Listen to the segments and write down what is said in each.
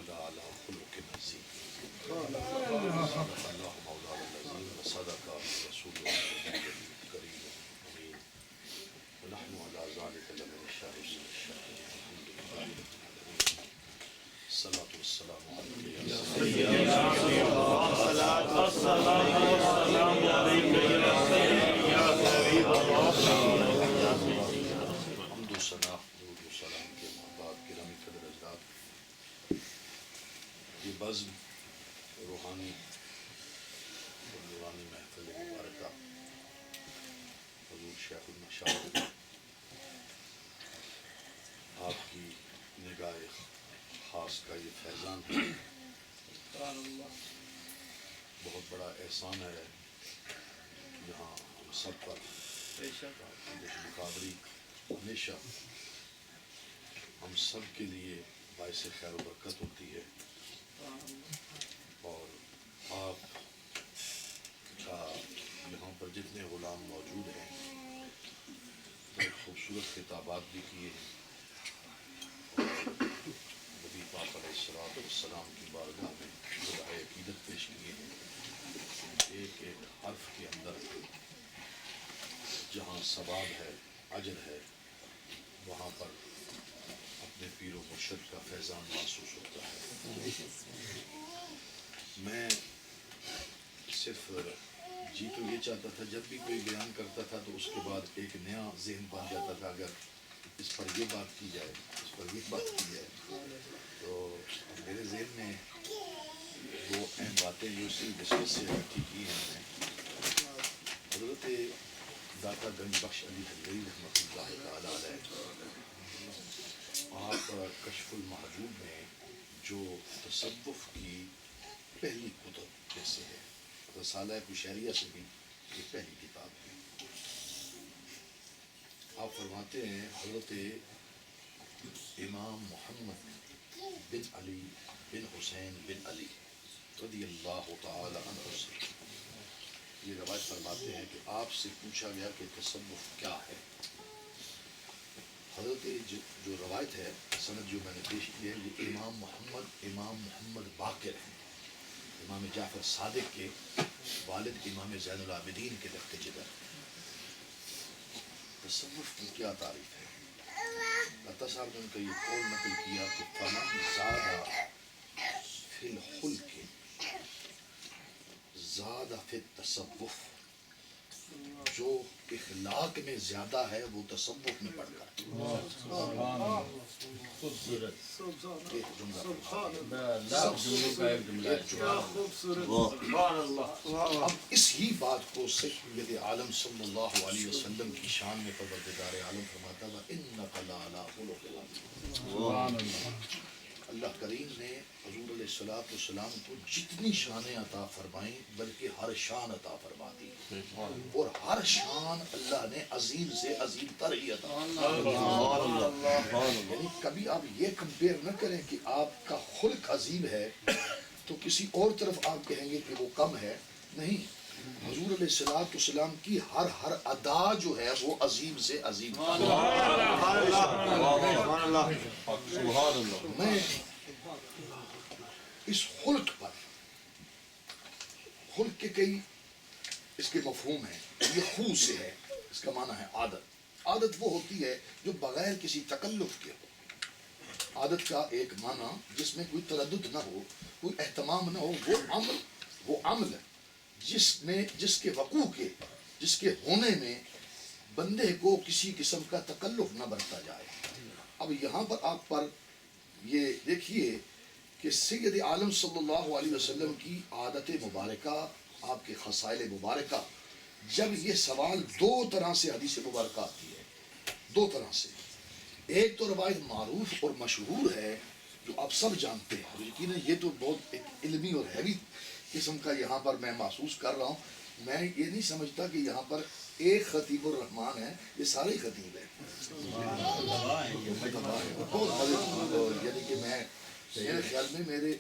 لعلی خلق عظیم صدق اللہ مولانا العظیم وصدق رسوله النبی الکریم الامین ونحن علی ذلک لمن الشاہدین الشاکرین الحمد للہ رب العالمین الصلاۃ والسلام علیک یا سیدنا الصلاۃ والسلام علیک یا حمد و ثنا درود و سلام کے محباب گرامی قدر حضرات، یہ بزم روحانی اور نورانی محفل مبارکہ حضور شیخ المشاہد آپ کی نگاہ خاص کا یہ فیضان ہے، بہت بڑا احسان ہے یہاں ہم سب پر مقابری ہمیشہ ہم سب کے لیے باعث خیر و برکت ہوتی ہے، اور آپ کا یہاں پر جتنے غلام موجود ہیں بہت خوبصورت خطابات بھی کیے ہیں، نبی پاک علیہ السلام کی بارگاہ میں دعائے عقیدت پیش کیے ہیں، ایک ایک حرف کے اندر جہاں ثواب ہے اجر ہے وہاں پر اپنے پیر و مرشد کا فیضان محسوس ہوتا ہے۔ میں صرف جی تو یہ چاہتا تھا جب بھی کوئی بیان کرتا تھا تو اس کے بعد ایک نیا ذہن بن جاتا تھا، اگر اس پر یہ بات کی جائے اس پر یہ بات کی جائے، تو میرے ذہن میں وہ اہم باتیں جو اسی ڈسکس سے اکٹھی کی ہیں میں حضرت داتا گنج بخش علی حضوری رحمۃ اللہ تعالیٰ علیہ، آپ کشف المحجوب میں جو تصوف کی پہلی کتب جیسے ہے، رسالہ قشیریہ سے بھی یہ پہلی کتاب ہے، آپ فرماتے ہیں حضرت امام محمد بن علی بن حسین بن علی رضی اللہ تعالی عنہ سے یہ روایت فرماتے ہیں کہ آپ سے پوچھا گیا کہ تصوف کیا ہے۔ حضرت جو روایت ہے سند جو میں نے پیش کی ہے یہ امام محمد باقر ہیں، امام جعفر صادق کے والد امام زین العابدین کے لخت جگر۔ تصوف کی کیا تعریف ہے؟ عطا صاحب نے ان کا یہ قول نقل کیا کہ فمن زاد فی الخلق زاد فی التصوف، جو اخلاق میں زیادہ ہے وہ تصوف میں بڑھ کر اب اس ہی بات کو سید عالم صلی اللہ علیہ وسلم کی شان میں پروردگار عالم فرماتا ہے وَإِنَّكَ لَعَلَىٰ خُلُقٍ عَظِيمٍ۔ اللہ کریم نے حضور علیہ السلام کو جتنی شانیں عطا فرمائیں بلکہ ہر شان عطا فرما دی، اور ہر شان اللہ نے عظیم سے عظیم تر ہی عطا یعنی کبھی آپ یہ کمپیئر نہ کریں کہ آپ کا خلق عظیم ہے تو کسی اور طرف آپ کہیں گے کہ وہ کم ہے، نہیں، حضور علیہ السلام کی ہر ادا جو ہے وہ عظیم سے عظیم۔ میں اس خلق پر، خلق کے کئی اس کے مفہوم ہیں، یہ خو سے ہے، اس کا معنی ہے عادت۔ عادت وہ ہوتی ہے جو بغیر کسی تکلف کے ہو، عادت کا ایک معنی جس میں کوئی تردد نہ ہو، کوئی اہتمام نہ ہو، وہ عمل جس کے وقوع کے، جس کے ہونے میں بندے کو کسی قسم کا تکلف نہ برتا جائے۔ اب یہاں پر آپ پر یہ دیکھیے کہ سید عالم صلی اللہ علیہ وسلم کی عادت مبارکہ، آپ کے خصائل مبارکہ، جب یہ سوال دو طرح سے حدیث مبارکہ آتی ہے، دو طرح سے، ایک تو روایت معروف اور مشہور ہے جو آپ سب جانتے ہیں، یقیناً یہ تو بہت ایک علمی اور ہیوی قسم کا یہاں پر میں محسوس کر رہا ہوں، میں یہ نہیں سمجھتا کہ یہاں پر ایک خطیب الرحمان ہے، یہ سارے خطیب ہیں، یعنی کہ میں میرے خیال میں میرے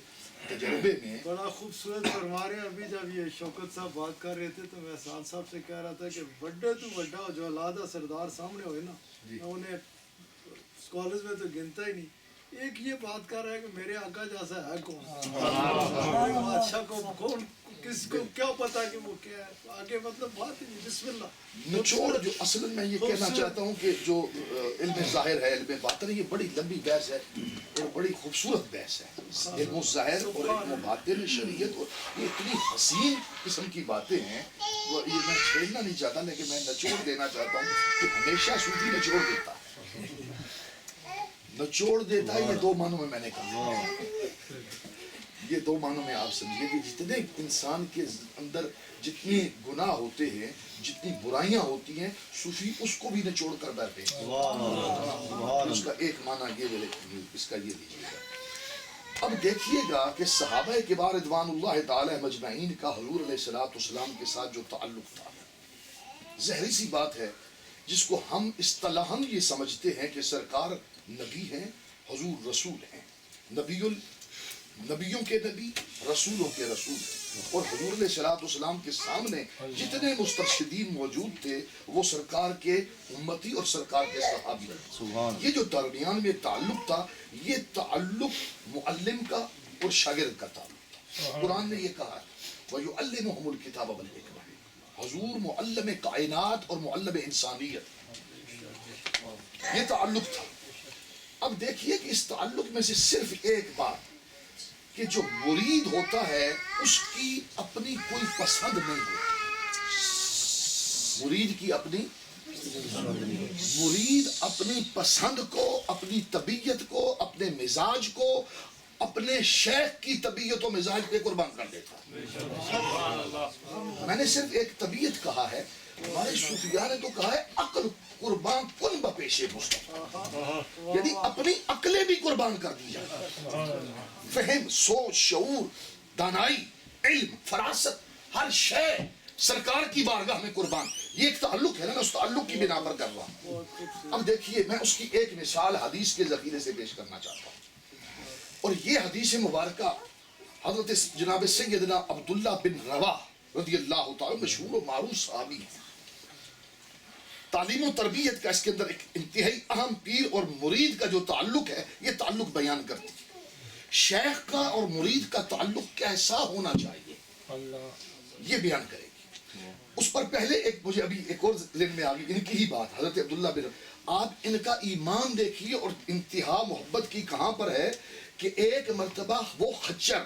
تجربے میں بڑا خوبصورت فرما رہے ہیں۔ ابھی جب یہ شوکت صاحب بات کر رہے تھے تو میں احسان صاحب سے کہہ رہا تھا کہ بڑے تو بڑا جو علادہ سردار سامنے ہوئے نا، میں انہیں اسکالرز میں تو گنتا ہی نہیں، ایک یہ بات کر رہا ہے کہ میرے آقا جیسا ہے کون؟ میرے بادشاہ کو کون، کس کو کیا پتا کہ وہ کیا ہے؟ آگے مطلب بات ہی نہیں، بسم اللہ۔ نچوڑ جو اصل میں یہ کہنا چاہتا ہوں کہ جو علم ظاہر ہے، علم باطن ہے، یہ بڑی لمبی بحث ہے اور بڑی خوبصورت بحث ہے۔ علم ظاہر اور علم باطن، شریعت، اور یہ اتنی حسین قسم کی باتیں ہیں، یہ میں چھیڑنا نہیں چاہتا لیکن میں نچوڑ دینا چاہتا ہوں کہ ہمیشہ صوفی نچوڑ دیتا ہے، نچوڑ دیتا ہے۔ یہ دو معنوں میں نے کہا، یہ دو معنوں میں آپ سمجھیے کہ جتنے انسان کے اندر جتنے گناہ ہوتے ہیں، جتنی برائیاں ہوتی ہیں، صوفی اس کو بھی نچوڑ کر بیٹھے ہیں۔ اس کا ایک معنی یہ، اس کا یہ لیجیے گا۔ اب دیکھیے گا کہ صحابہ کبار رضوان اللہ تعالی مجمعین کا حضور علیہ الصلوۃ والسلام کے ساتھ جو تعلق تھا، ظاہری سی بات ہے جس کو ہم اصطلاحاً یہ سمجھتے ہیں کہ سرکار نبی ہیں، حضور رسول ہیں، نبیوں کے نبی، رسولوں کے رسول ہیں، اور حضور علیہ الصلوۃ والسلام کے سامنے جتنے مسترشدین موجود تھے وہ سرکار کے امتی اور سرکار کے صحابی ہیں۔ یہ جو درمیان میں تعلق تھا، یہ تعلق معلم کا اور شاگرد کا تعلق تھا۔ قرآن نے یہ کہا ہے وَيُعَلِّمُهُمُ الْكِتَابَ وَالْحِکْمَةَ، حضور معلم کائنات اور معلم انسانیت، یہ تعلق تھا۔ اب دیکھیے کہ اس تعلق میں سے صرف ایک بات کہ جو مرید ہوتا ہے اس کی اپنی کوئی پسند نہیں ہوتی، مرید کی اپنی، مرید اپنی پسند کو، اپنی طبیعت کو، اپنے مزاج کو اپنے شیخ کی طبیعت و مزاج پہ قربان کر دیتا ہے۔ میں نے صرف ایک طبیعت کہا ہے، ہمارے صوفیاء نے تو کہا ہے عقل قربان کن بپیش مصطفیٰ، یعنی اپنی عقلیں بھی قربان کر دی جائے، فہم، سوچ، شعور، دانائی، علم، فراست، ہر شے سرکار کی بارگاہ میں قربان۔ یہ ایک تعلق ہے نا، میں اس تعلق کی بنا پر کر رہا ہوں۔ اب دیکھیے میں اس کی ایک مثال حدیث کے ذخیرے سے پیش کرنا چاہتا ہوں، اور یہ حدیث مبارکہ حضرت جناب سیدنا عبداللہ بن رواح رضی اللہ تعالی، مشہور و معروف صحابی ہیں۔ تعلیم و تربیت کا اس کے اندر ایک انتہائی اہم پیر اور مرید کا جو تعلق ہے، یہ تعلق بیان کرتی ہے۔ شیخ کا اور مرید کا تعلق کیسا ہونا چاہیے یہ بیان کرے گی۔ اس پر پہلے ایک مجھے ابھی ایک اور ذہن میں آ گئی، ان کی ہی بات، حضرت عبداللہ بن، آپ ان کا ایمان دیکھیے اور انتہا محبت کی کہاں پر ہے کہ ایک مرتبہ وہ خچر،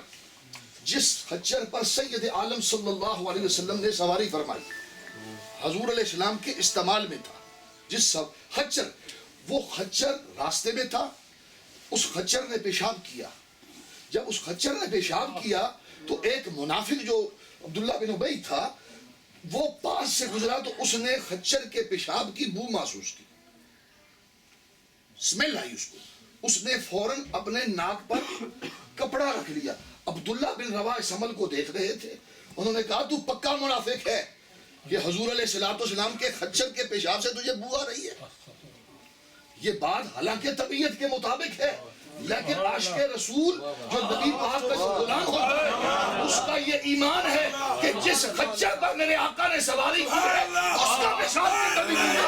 جس خچر پر سید عالم صلی اللہ علیہ وسلم نے سواری فرمائی، حضور علیہ السلام کے استعمال میں تھا، جس خچر، وہ خچر راستے میں تھا، اس خچر نے پیشاب کیا۔ جب اس خچر نے پیشاب کیا تو ایک منافق جو عبداللہ بن ابی تھا وہ پاس سے گزرا تو اس نے خچر کے پیشاب کی بو محسوس کی، اسمیل آئی اس کو، اس نے فوراً اپنے ناک پر کپڑا رکھ لیا۔ عبداللہ بن رواح اس عمل کو دیکھ رہے تھے، انہوں نے کہا تو پکا منافق ہے کہ حضور علیہ الصلوۃ والسلام کے خچر کے پیشاب سے تجھے بو آ رہی ہے۔ یہ بات حالانکہ طبیعت کے مطابق ہے، لیکن عاشق رسول جو نبی پاک کا غلام ہوتا ہے اس کا یہ ایمان ہے کہ جس خچر پر میرے آقا نے سواری کی ہے اس کا پیشاب کے کبھی نہیں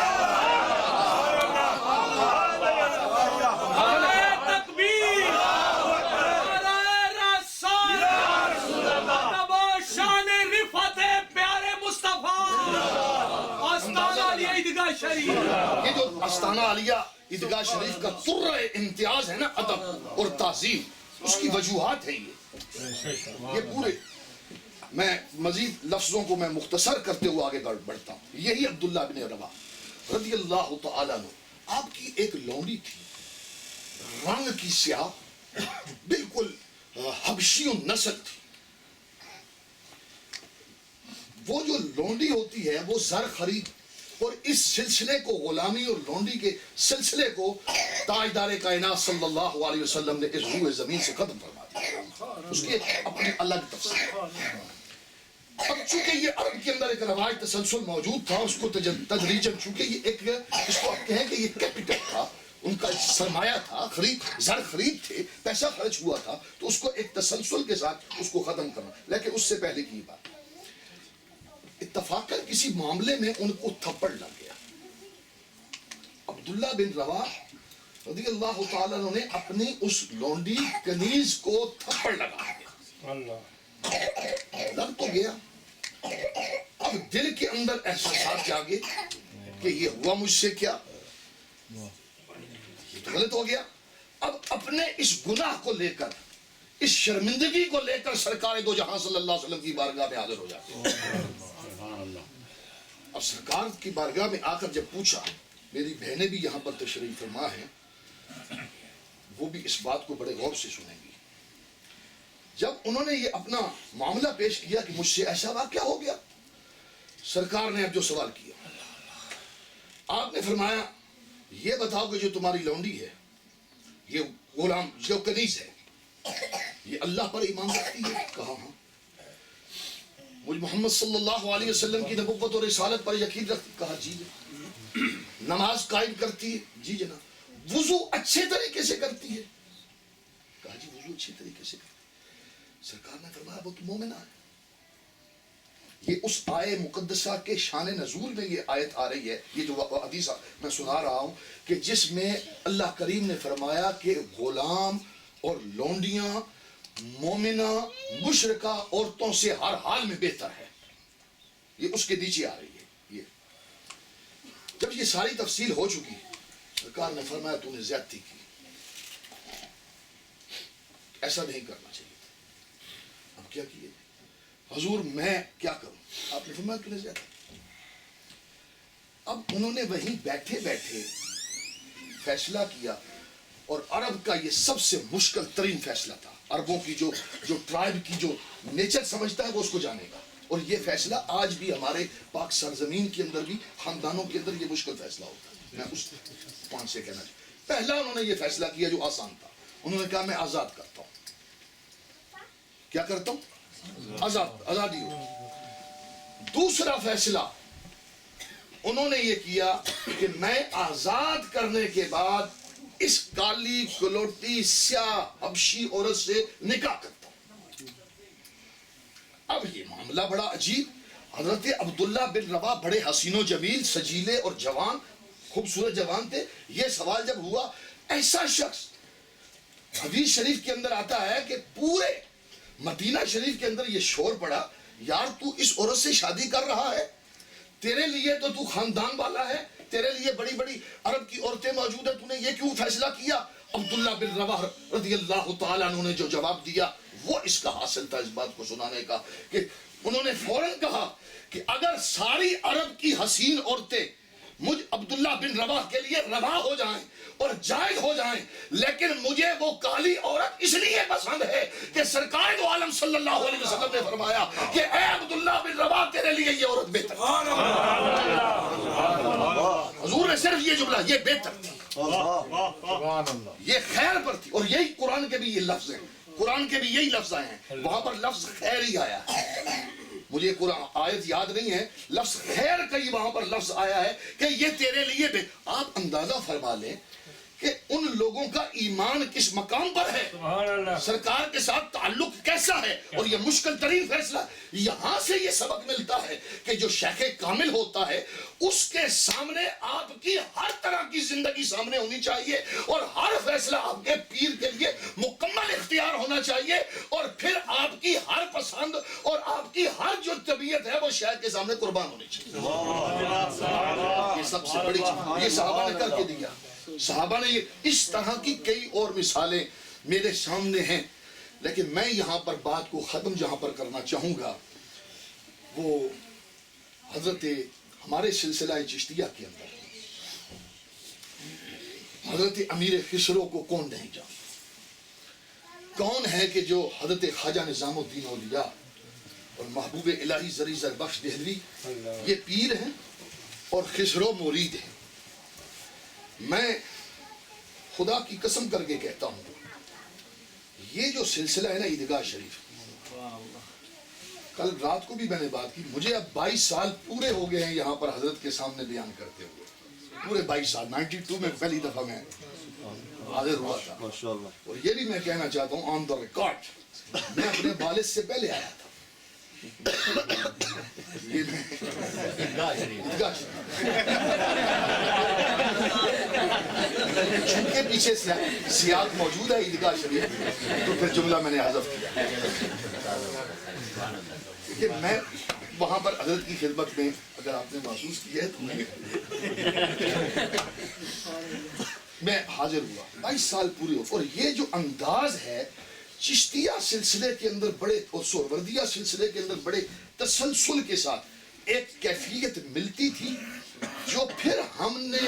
یہ جو آستانہ عالیہ عیدگاہ شریف کا طرہ امتیاز ہے نا، ادب اور تعظیم، اس کی وجوہات ہیں یہ پورے، میں مزید لفظوں کو میں مختصر کرتے ہوئے آگے بڑھتا ہوں۔ یہی عبداللہ بن رواح رضی اللہ تعالیٰ عنہ، آپ کی ایک لونڈی تھی، رنگ کی سیاہ، بالکل حبشی نسل تھی۔ وہ جو لونڈی ہوتی ہے وہ زر خرید، اور اس سلسلے کو، غلامی اور لونڈی کے سلسلے کو تاجدار کائنات صلی اللہ علیہ وسلم نے اس روح زمین سے ختم فرما دیا، اس کی اپنی الگ تفسیر۔ اب چونکہ یہ عرب کے اندر ایک رواج تسلسل موجود تھا، اس کو تدریجاً، چونکہ یہ ایک، اس کو آپ کہیں کہ یہ کیپٹل تھا، ان کا سرمایہ تھا، زر خرید تھے، پیسہ خرچ ہوا تھا، تو اس کو ایک تسلسل کے ساتھ اس کو ختم کرنا۔ لیکن اس سے پہلے کی بات، اتفاقاً کسی معاملے میں ان کو تھپڑ لگ گیا۔ عبداللہ بن رواح رضی اللہ تعالیٰ عنہ نے اپنی اس لونڈی کنیز کو تھپڑ لگا دیا. لگ تو گیا, اب دل کے اندر احساسات جاگے کہ یہ ہوا مجھ سے کیا, یہ تو غلط ہو گیا. اب اپنے اس گناہ کو لے کر, اس شرمندگی کو لے کر سرکار دو جہاں صلی اللہ علیہ وسلم کی بارگاہ میں حاضر ہو جاتے ہیں. اب سرکار کی بارگاہ میں آ کر جب پوچھا, میری بہنیں بھی یہاں پر تشریف فرما ہیں, وہ بھی اس بات کو بڑے غور سے سنیں گی. جب انہوں نے یہ اپنا معاملہ پیش کیا کہ مجھ سے ایسا واقعہ ہو گیا, سرکار نے اب جو سوال کیا, آپ نے فرمایا یہ بتاؤ کہ جو تمہاری لونڈی ہے, یہ غلام جو کنیز ہے, یہ اللہ پر ایمان رکھتی ہے؟ کہا ہاں. مجھ محمد صلی اللہ علیہ وسلم کی نبوت اور رسالت پر یقین رکھتی؟ کہا جی. نماز قائم کرتی ہے؟ جی جناب. وضو اچھے طریقے سے کرتی ہے؟ کہا جی وضو اچھے طریقے سے کرتی ہے. سرکار نے فرمایا وہ تو مومنہ ہے. یہ اس آیت مقدسہ کے شان نزول میں یہ آیت آ رہی ہے, یہ جو حدیث میں سنا رہا ہوں, کہ جس میں اللہ کریم نے فرمایا کہ غلام اور لونڈیاں مومنہ مشرکہ عورتوں سے ہر حال میں بہتر ہے. یہ اس کے نیچے آ رہی ہے. یہ جب یہ ساری تفصیل ہو چکی, سرکار نے فرمایا تو نے زیادتی کی, ایسا نہیں کرنا چاہیے. اب کیا کیے حضور, میں کیا کروں؟ آپ نے فرمایا تو نے زیادتی. اب انہوں نے وہیں بیٹھے بیٹھے فیصلہ کیا, اور عرب کا یہ سب سے مشکل ترین فیصلہ تھا. عربوں کی جو ٹرائب کی جو نیچر سمجھتا ہے وہ اس کو جانے گا, اور یہ فیصلہ آج بھی ہمارے پاک سرزمین کے اندر بھی, خاندانوں کے اندر یہ مشکل فیصلہ ہوتا ہے. میں اس پوائنٹ سے کہنا چاہتا, پہلا انہوں نے یہ فیصلہ کیا جو آسان تھا, انہوں نے کہا میں آزاد کرتا ہوں. کیا کرتا ہوں؟ آزادی ہو. دوسرا فیصلہ انہوں نے یہ کیا کہ میں آزاد کرنے کے بعد اس کالی کلوٹی سیاہ حبشی عورت سے نکاح کرتا ہوں. اب یہ معاملہ بڑا عجیب. حضرت عبداللہ بن رواح بڑے حسین و جمیل, سجیلے اور جوان, خوبصورت جوان تھے. یہ سوال جب ہوا, ایسا شخص, حدیث شریف کے اندر آتا ہے کہ پورے مدینہ شریف کے اندر یہ شور پڑا, یار تو اس عورت سے شادی کر رہا ہے, تیرے لیے تو خاندان والا ہے, تیرے لیے بڑی بڑی عرب کی عورتیں موجود ہیں, تو نے یہ کیوں فیصلہ کیا؟ عبداللہ بن رواح رضی اللہ تعالیٰ عنہ نے جو جواب دیا وہ اس کا حاصل تھا اس بات کو سنانے کا, کہ انہوں نے فوراً کہا کہ اگر ساری عرب کی حسین عورتیں مجھ عبداللہ بن رواح کے لیے روا ہو جائیں اور جائز ہو جائیں, لیکن مجھے وہ کالی عورت اس لیے پسند ہے کہ سرکار دو عالم صلی اللہ علیہ وسلم نے فرمایا کہ اے عبداللہ بن رواح تیرے لیے یہ عورت بہتر ہے. حضور نے صرف یہ جملہ, یہ بہتر تھی, یہ خیر پر تھی. اور یہی قرآن کے بھی یہ لفظ ہیں, قرآن کے بھی یہی لفظ آئے ہیں, وہاں پر لفظ خیر ہی آیا ہے. مجھے قرآن آیت یاد نہیں ہے, لفظ خیر کا ہی وہاں پر لفظ آیا ہے کہ یہ تیرے لیے آپ اندازہ فرما لیں کہ ان لوگوں کا ایمان کس مقام پر ہے, سرکار کے ساتھ تعلق کیسا ہے. اور یہ مشکل ترین فیصلہ, یہاں سے یہ سبق ملتا ہے کہ جو شیخ کامل ہوتا ہے اس کے سامنے آپ کی ہر طرح کی زندگی سامنے ہونی چاہیے, اور ہر فیصلہ آپ کے پیر کے لیے مکمل اختیار ہونا چاہیے, اور پھر آپ کی ہر پسند اور آپ کی ہر جو طبیعت ہے وہ شیخ کے سامنے قربان ہونی چاہیے. یہ سب سے بڑی چیز یہ صحابہ نے کر کے دیا. صحابہ نے یہ اس طرح کی کئی اور مثالیں میرے سامنے ہیں, لیکن میں یہاں پر بات کو ختم جہاں پر کرنا چاہوں گا وہ حضرت ہمارے سلسلہ چشتیہ کے اندر حضرت امیر خسرو کو کون نہیں جانتا, کون ہے کہ جو حضرت خواجہ نظام الدین اولیاء اور محبوب الہی زری زربخش دہلوی یہ پیر ہیں اور خسرو مرید ہیں. میں خدا کی قسم کر کے کہتا ہوں یہ جو سلسلہ ہے نا عیدگاہ شریف, کل رات کو بھی میں نے بات کی, مجھے اب 22 سال پورے ہو گئے ہیں یہاں پر حضرت کے سامنے بیان کرتے ہوئے, پورے 22 سال. 92 میں پہلی دفعہ میں حاضر ہوا تھا. اور یہ بھی میں کہنا چاہتا ہوں آن دا ریکارڈ, میں اپنے والد سے پہلے آیا تھا. چونکہ پیچھے سیاق موجود ہے عیدگاہ شریف تو پھر جملہ میں نے حذف کیا کہ میں وہاں پر حضرت کی خدمت میں اگر آپ نے محسوس کیا ہے تو میں حاضر ہوا 22 سال پورے ہو. اور یہ جو انداز ہے چشتیہ سلسلے کے اندر بڑے اور سہروردیہ سلسلے کے اندر بڑے تسلسل کے ساتھ ایک کیفیت ملتی تھی جو پھر ہم نے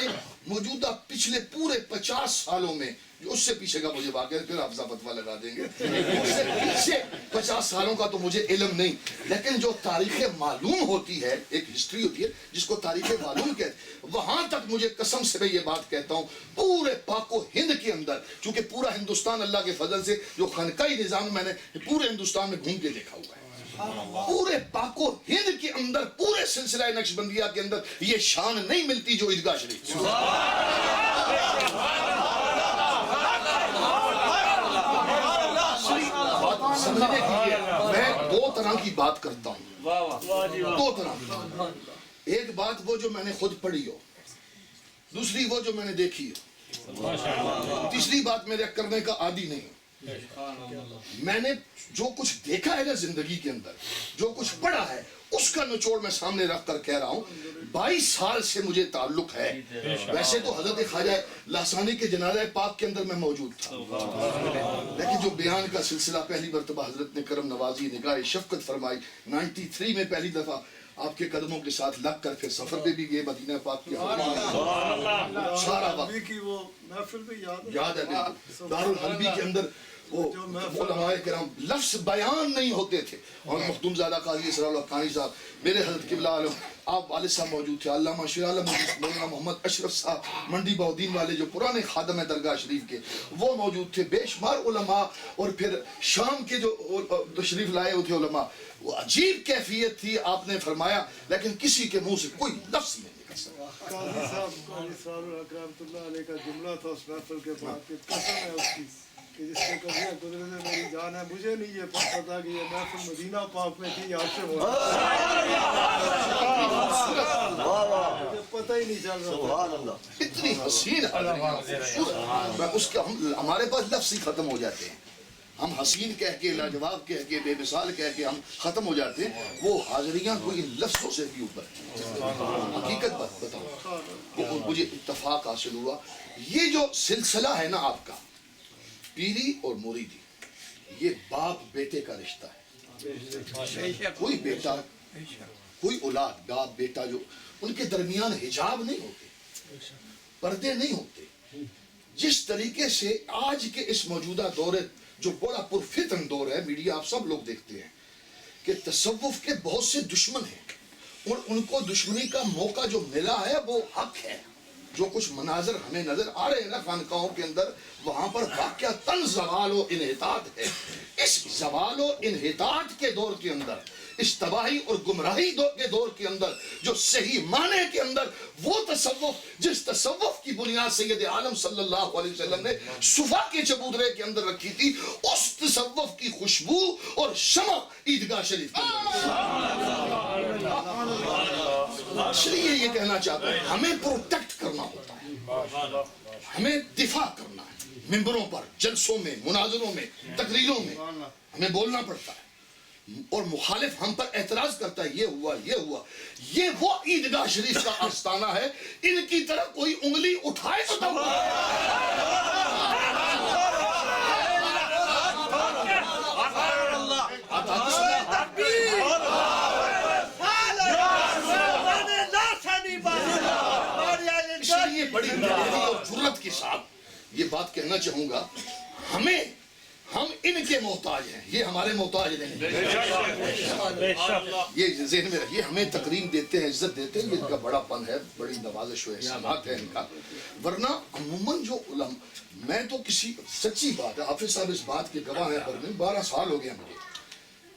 موجودہ پچھلے پورے 50 سالوں میں اس سے پیچھے کا مجھے واقعہ پھر حافظہ فتویٰ لگا دیں گے اس سے پیچھے 50 سالوں کا تو مجھے علم نہیں لیکن جو تاریخ معلوم ہوتی ہے ایک ہسٹری ہوتی ہے جس کو تاریخ معلوم کہتے ہیں وہاں تک مجھے قسم سے میں یہ بات کہتا ہوں پورے پاک و ہند کے اندر چونکہ پورا ہندوستان اللہ کے فضل سے جو خانقاہی نظام میں نے پورے ہندوستان میں گھوم کے دیکھا ہوا ہے پورے پاک و ہند کے اندر پورے سلسلہ نقشبندیہ کے اندر یہ شان نہیں ملتی جو عیدگاہ شریف سمجھنے کے لیے میں 2 طرح کی بات کرتا ہوں 2 طرح ایک بات وہ جو میں نے خود پڑھی ہو دوسری وہ جو میں نے دیکھی ہو تیسری بات میرے کرنے کا عادی نہیں میں نے جو کچھ دیکھا ہے نا زندگی کے اندر جو کچھ پڑھا ہے اس کا نچوڑ میں سامنے رکھ کر کہہ رہا ہوں 22 سال سے مجھے تعلق ہے ویسے تو حضرت خواجہ لاسانی کے جنازہ پاک کے اندر میں موجود تھا لیکن جو بیان کا سلسلہ پہلی مرتبہ حضرت نے کرم نوازی نگاہ شفقت فرمائی 93 میں پہلی دفعہ آپ کے قدموں کے ساتھ لگ کر پھر سفر پہ بھی گئے مدینہ پاک کی سارا وقت وہ محفل بھی یاد ہے دارالحلبی کے اندر وہ علماء کرام لفظ بیان نہیں ہوتے تھے اور مختوم زادہ قاضی اسرار اللہ خانی صاحب میرے حضرت قبلہ عالم آپ والد صاحب موجود تھے علامہ شیر عالم مولانا محمد اشرف صاحب منڈی بہودین والے جو پرانے خادم ہیں درگاہ شریف کے وہ موجود تھے بے شمار علماء اور پھر شام کے جو تشریف لائے ہوئے تھے علماء وہ عجیب کیفیت تھی آپ نے فرمایا لیکن کسی کے منہ سے کوئی لفظ نہیں نکل سکتا قاضی صاحب رحمۃ اللہ علیہ کا جملہ تھا اس محفل کے بعد قسم ہے اس کی کہ جس کے قبضہ قدرت میری جان ہے مجھے نہیں یہ پتہ کہ یہ محفل مدینہ پاک میں تھی عاشق ہوا مجھے پتہ ہی نہیں چل رہا اتنی حسین میں اس کا ہمارے پاس لفظ ہی ختم ہو جاتے ہیں ہم حسین کہہ کے لاجواب کہہ کے بے مثال کہہ کے ہم ختم ہو جاتے ہیں وہ حاضریاں کوئی لفظوں سے بھی اوپر حقیقت بات بتاؤں مجھے اتفاق حاصل ہوا یہ جو سلسلہ ہے نا آپ کا پیری اور مریدی یہ باپ بیٹے کا رشتہ ہے کوئی بیٹا کوئی اولاد باپ بیٹا جو ان کے درمیان حجاب نہیں ہوتے پردے نہیں ہوتے جس طریقے سے آج کے اس موجودہ دور جو بڑا پرفتن دور ہے میڈیا آپ سب لوگ دیکھتے ہیں کہ تصوف کے بہت سے دشمن ہیں اور ان کو دشمنی کا موقع جو ملا ہے وہ حق ہے جو کچھ مناظر ہمیں نظر آ رہے ہیں نا خانقاہوں کے اندر وہاں پر واقعہ تن زوال و انحطاط ہے اس زوال و انحطاط کے دور کے اندر اس تباہی اور گمراہی کے دور کے اندر جو صحیح معنی کے اندر وہ تصوف جس تصوف کی بنیاد سید عالم صلی اللہ علیہ وسلم نے صفا کے چبودرے کے اندر رکھی تھی اس تصوف کی خوشبو اور شمع عیدگاہ شریف اس لیے یہ کہنا چاہتا ہوں ہمیں پروٹیکٹ کرنا ہوتا ہے ہمیں دفاع کرنا ہے ممبروں پر جلسوں میں مناظروں میں تقریروں میں ہمیں بولنا پڑتا ہے اور مخالف ہم پر اعتراض کرتا ہے یہ ہوا یہ وہ عیدگاہ شریف کا آستانہ ہے ان کی طرف کوئی انگلی اٹھائے تو یہ بڑی اور جرت کے ساتھ یہ بات کہنا چاہوں گا ہم ان کے محتاج ہیں یہ ہمارے محتاج نہیں یہ ذہن میں رکھیے ہمیں تقریم دیتے ہیں عزت دیتے ہیں یہ ان کا بڑا پن ہے بڑی نوازش و احسانات ہے ان کا ورنہ عموماً جو علماء میں تو کسی سچی بات ہے حافظ صاحب اس بات کے گواہ ہیں پر 12 سال ہو گئے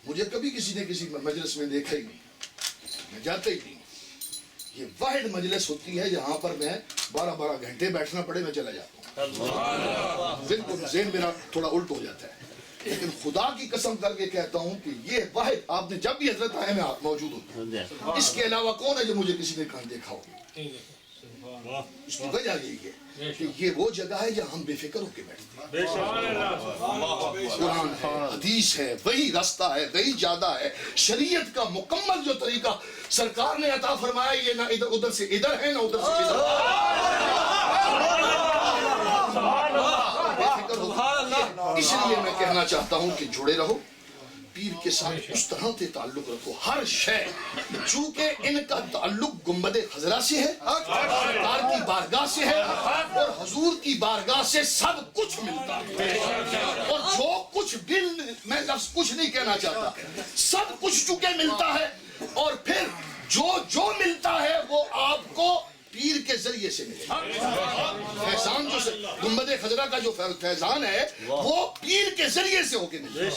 مجھے کبھی کسی نے کسی مجلس میں دیکھا ہی نہیں میں جاتا ہی نہیں یہ واحد مجلس ہوتی ہے جہاں پر میں 12 گھنٹے بیٹھنا پڑے میں چلا جاتا ہوں بالکل ذہن میرا تھوڑا الٹ ہو جاتا ہے لیکن خدا کی قسم کر کے کہتا ہوں کہ یہ واحد آپ نے جب بھی حضرت آئے میں موجود ہوں اس کے علاوہ کون ہے جو مجھے کسی نے کہاں دیکھا ہو اس کی وجہ یہی ہے کہ یہ وہ جگہ ہے جہاں ہم بے فکر ہو کے بیٹھتے ہیں. قرآن ہے، حدیث ہے، وہی راستہ ہے، وہی جادہ ہے. شریعت کا مکمل جو طریقہ سرکار نے عطا فرمایا یہ نہ ادھر ادھر سے ادھر ہے نہ ادھر سے ادھر. بے فکر ہو. اس لیے میں کہنا چاہتا ہوں کہ جڑے رہو پیر کے ساتھ، اس طرح سے تعلق رکھو. ہر شے چونکہ ان کا تعلق گنبد خضرا سے ہے، سرکار کی بارگاہ سے ہے، اور حضور کی بارگاہ سے سب کچھ ملتا ہے. اور جو کچھ بھی، میں لفظ کچھ نہیں کہنا چاہتا، سب کچھ چونکہ ملتا ہے. اور پھر جو ملتا ہے وہ آپ کو پیر کے ذریعے سے ملے. فیضان جو گنبد خضرا کا جو فیضان ہے وہ پیر کے ذریعے سے ہو کے ملے.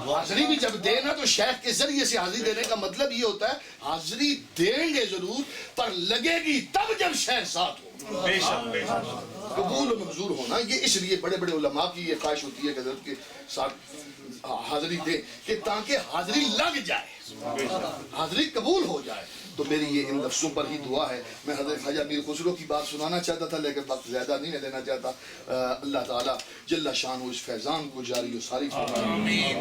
حاضری بھی جب دینا تو شیخ کے ذریعے سے حاضری دینے کا مطلب یہ ہوتا ہے حاضری دیں گے ضرور پر لگے گی تب جب شیخ ساتھ ہو. قبول و منظور ہونا یہ اس لیے بڑے بڑے علماء کی یہ خواہش ہوتی ہے کہ حضرت کے ساتھ حاضری دے کہ تاکہ حاضری لگ جائے، حاضری قبول ہو جائے. تو میری یہ ان لفظوں پر ہی دعا ہے. میں حضرت خواجہ میر خسرو کی بات سنانا چاہتا تھا لیکن وقت زیادہ نہیں میں دینا چاہتا. اللہ تعالیٰ جل شان اس فیضان کو جاری و ساری فرمائے.